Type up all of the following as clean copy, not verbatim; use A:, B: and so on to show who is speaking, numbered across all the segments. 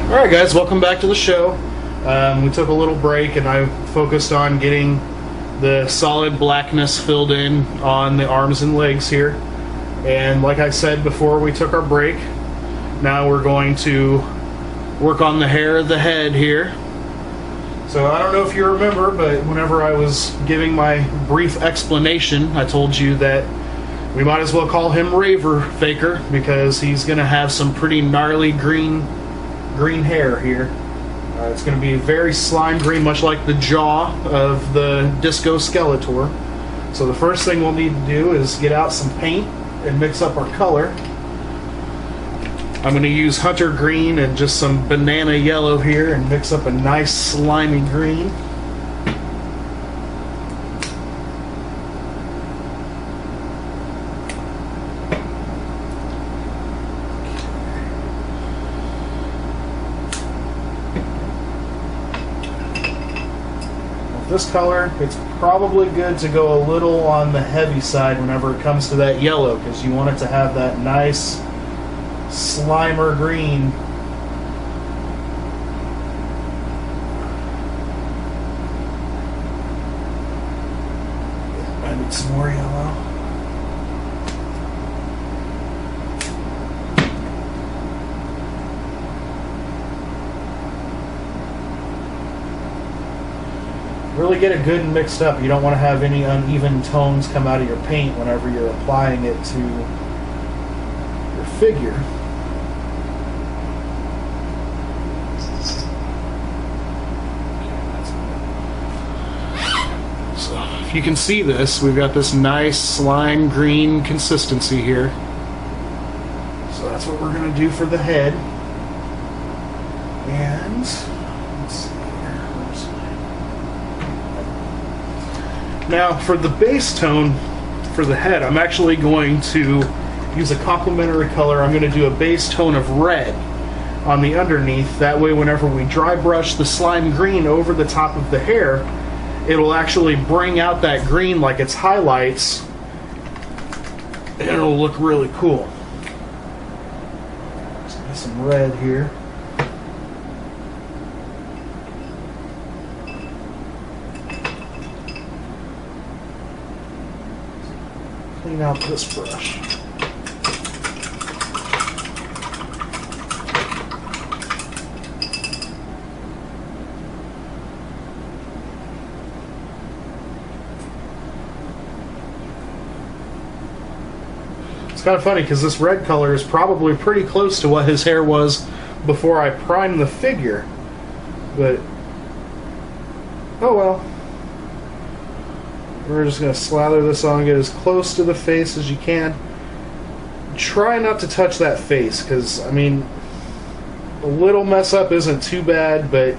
A: Alright guys, welcome back to the show. We took a little break and I focused on getting the solid blackness filled in on the arms and legs here. And like I said before we took our break, now we're going to work on the hair of the head here. So I don't know if you remember, but whenever I was giving my brief explanation, I told you that we might as well call him Raver Faker because he's going to have some pretty gnarly green hair here. It's going to be very slime green, much like the jaw of the Disco Skeletor. So the first thing we'll need to do is get out some paint and mix up our color. I'm going to use hunter green and just some banana yellow here and mix up a nice slimy green. This color, it's probably good to go a little on the heavy side whenever it comes to that yellow, because you want it to have that nice slimer green. I need some more yellow. Really get it good and mixed up. You don't want to have any uneven tones come out of your paint whenever you're applying it to your figure. So if you can see this, we've got this nice slime green consistency here. So that's what we're going to do for the head. And let's see. Now, for the base tone for the head, I'm actually going to use a complementary color. I'm going to do a base tone of red on the underneath. That way, whenever we dry brush the slime green over the top of the hair, it'll actually bring out that green like it's highlights, and it'll look really cool. Let's get some red here. Clean out this brush. It's kind of funny because this red color is probably pretty close to what his hair was before I primed the figure, but oh well. We're just going to slather this on, get as close to the face as you can. Try not to touch that face, because, I mean, a little mess up isn't too bad, but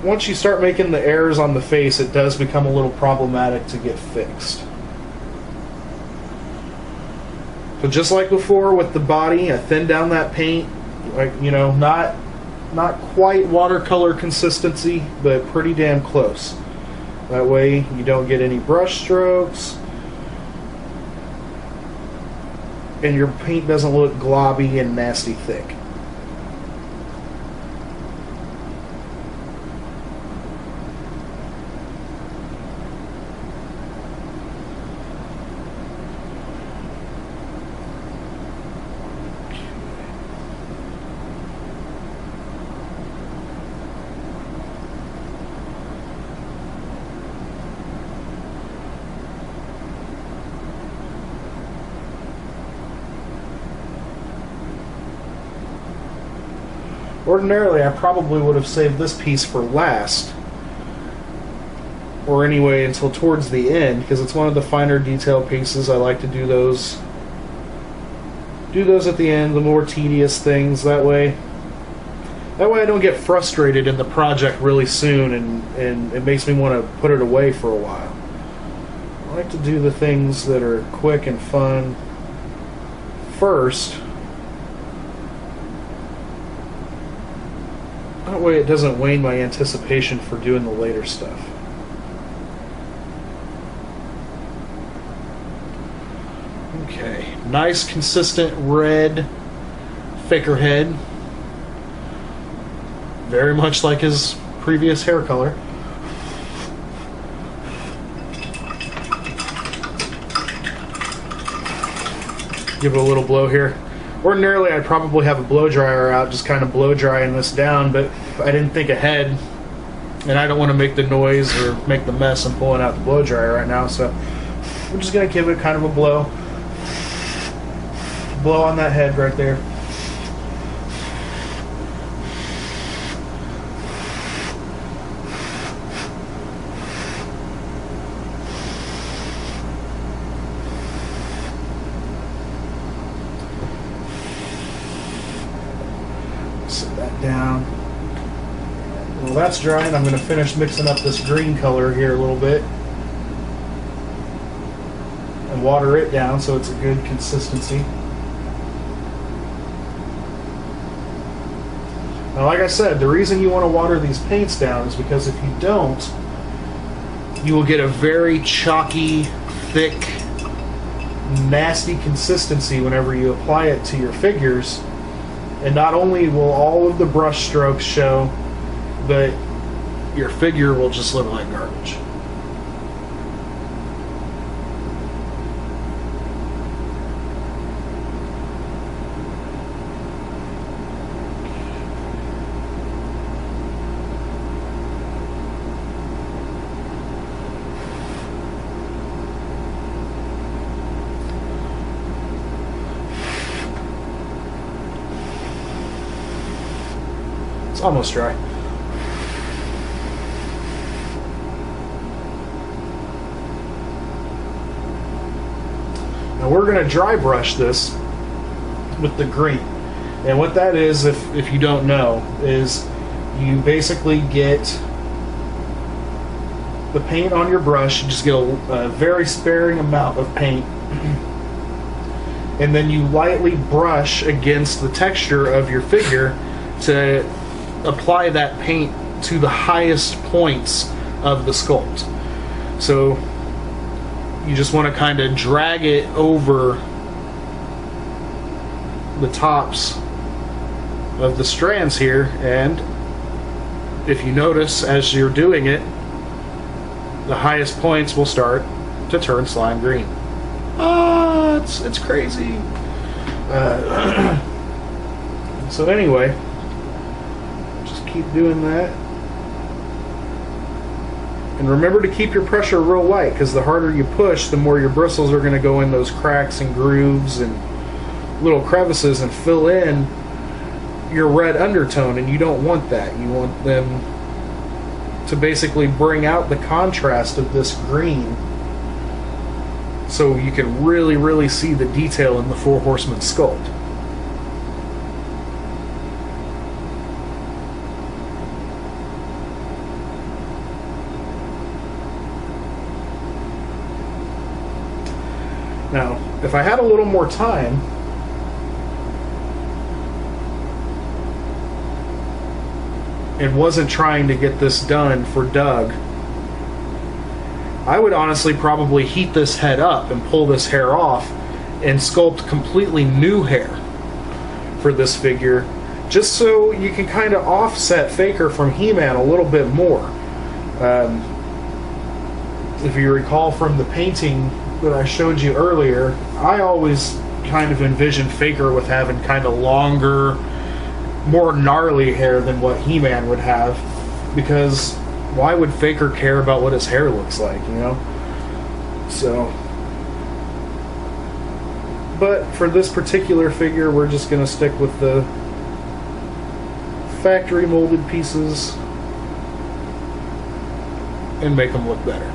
A: once you start making the errors on the face, it does become a little problematic to get fixed. So just like before with the body, I thinned down that paint, like, you know, not quite watercolor consistency, but pretty damn close. That way you don't get any brush strokes and your paint doesn't look globby and nasty thick. Ordinarily, I probably would have saved this piece for last, or anyway until towards the end, because it's one of the finer detail pieces. I like to do those at the end, the more tedious things. That way I don't get frustrated in the project really soon, and it makes me want to put it away for a while. I like to do the things that are quick and fun first. That way it doesn't wane my anticipation for doing the later stuff. Okay, nice consistent red Faker head. very much like his previous hair color. Give it a little blow here. Ordinarily, I'd probably have a blow dryer out, just kind of blow drying this down, but I didn't think ahead, and I don't want to make the noise or make the mess I'm pulling out the blow dryer right now, so I'm just going to give it kind of a blow. Blow on that head right there. Set that down. Well, that's drying. I'm going to finish mixing up this green color here a little bit and water it down so it's a good consistency. Now, like I said, the reason you want to water these paints down is because if you don't, you will get a very chalky, thick, nasty consistency whenever you apply it to your figures. And not only will all of the brush strokes show, but your figure will just look like garbage. It's almost dry. Now we're going to dry brush this with the green. And what that is, if you don't know, is you basically get the paint on your brush, you just get a very sparing amount of paint, and then you lightly brush against the texture of your figure to apply that paint to the highest points of the sculpt. So you just want to kind of drag it over the tops of the strands here, and if you notice as you're doing it, the highest points will start to turn slime green. Ah, it's crazy. So anyway, keep doing that, and remember to keep your pressure real light, because the harder you push, the more your bristles are going to go in those cracks and grooves and little crevices and fill in your red undertone, and you don't want that. You want them to basically bring out the contrast of this green so you can really see the detail in the Four Horsemen sculpt. Now, if I had a little more time, and wasn't trying to get this done for Doug, I would honestly probably heat this head up and pull this hair off and sculpt completely new hair for this figure, just so you can kind of offset Faker from He-Man a little bit more. If you recall from the painting that I showed you earlier, I always kind of envisioned Faker with having kind of longer, more gnarly hair than what He-Man would have, because why would Faker care about what his hair looks like, you know? So, but for this particular figure, we're just going to stick with the factory molded pieces and make them look better.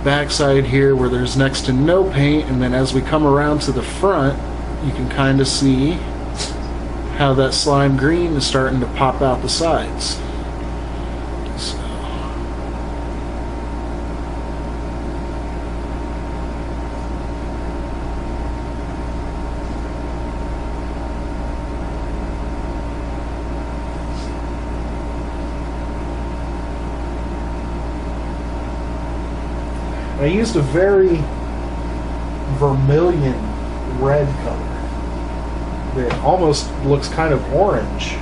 A: Backside here where there's next to no paint, and then as we come around to the front, you can kind of see how that slime green is starting to pop out the sides. So. I used a very vermilion red color that almost looks kind of orange.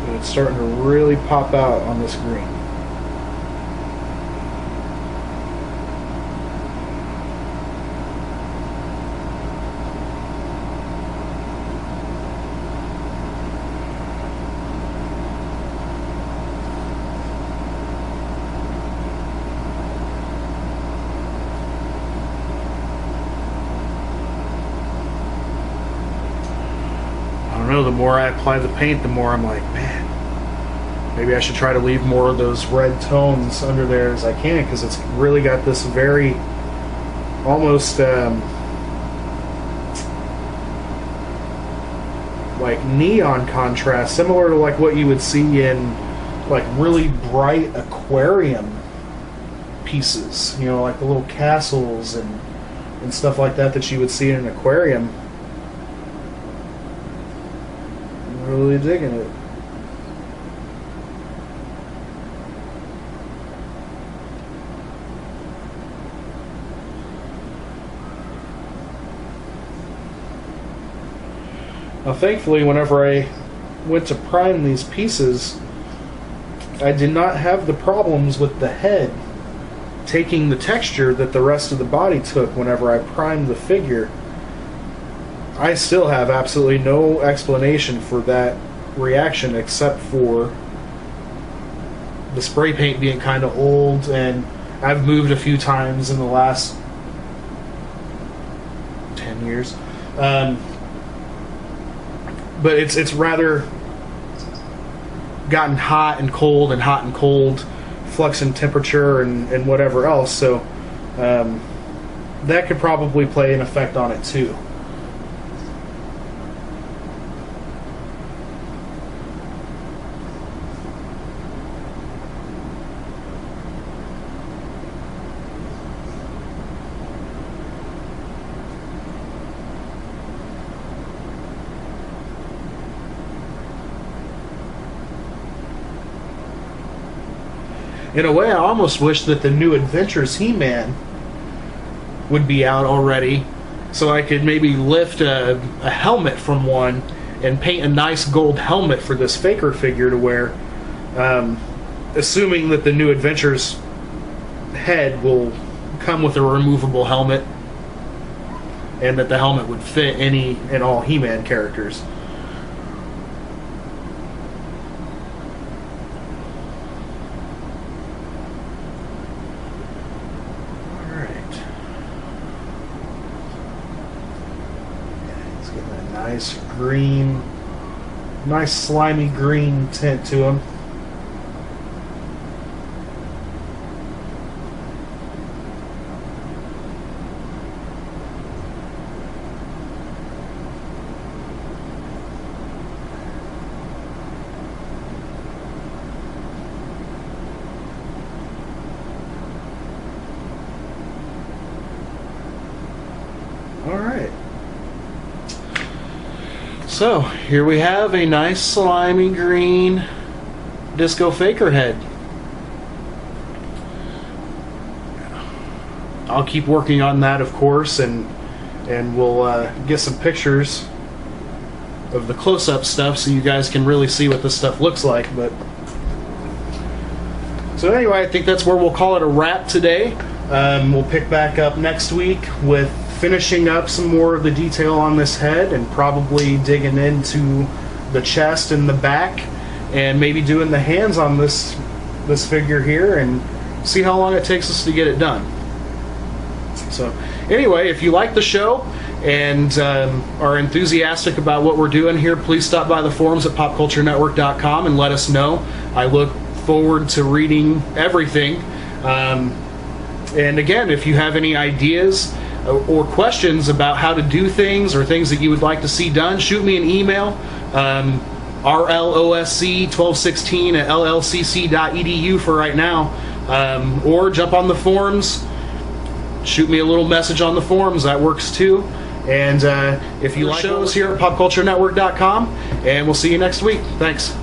A: And it's starting to really pop out on this green. The more I apply the paint, the more I'm like, man, maybe I should try to leave more of those red tones under there as I can, because it's really got this very almost like neon contrast, similar to like what you would see in like really bright aquarium pieces, you know, like the little castles and stuff like that that you would see in an aquarium. Really digging it. Now thankfully, whenever I went to prime these pieces, I did not have the problems with the head taking the texture that the rest of the body took whenever I primed the figure. I still have absolutely no explanation for that reaction except for the spray paint being kind of old, and I've moved a few times in the last 10 years. But it's rather gotten hot and cold, flux in temperature and whatever else, so that could probably play an effect on it too. In a way, I almost wish that the New Adventures He-Man would be out already, so I could maybe lift a helmet from one and paint a nice gold helmet for this Faker figure to wear, assuming that the New Adventures head will come with a removable helmet, and that the helmet would fit any and all He-Man characters. Nice green, nice slimy green tint to him. All right. So, here we have a nice slimy green Disco Faker head. I'll keep working on that, of course, and we'll get some pictures of the close-up stuff so you guys can really see what this stuff looks like. But so anyway, I think that's where we'll call it a wrap today. We'll pick back up next week with finishing up some more of the detail on this head, and probably digging into the chest and the back, and maybe doing the hands on this figure here, and see how long it takes us to get it done. So anyway, if you like the show and are enthusiastic about what we're doing here, please stop by the forums at popculturenetwork.com and let us know. I look forward to reading everything. And again, if you have any ideas or questions about how to do things, or things that you would like to see done, shoot me an email, rlosc1216@llcc.edu for right now, or jump on the forums, shoot me a little message on the forums, that works too. And if you like shows here at popculturenetwork.com, and we'll see you next week. Thanks.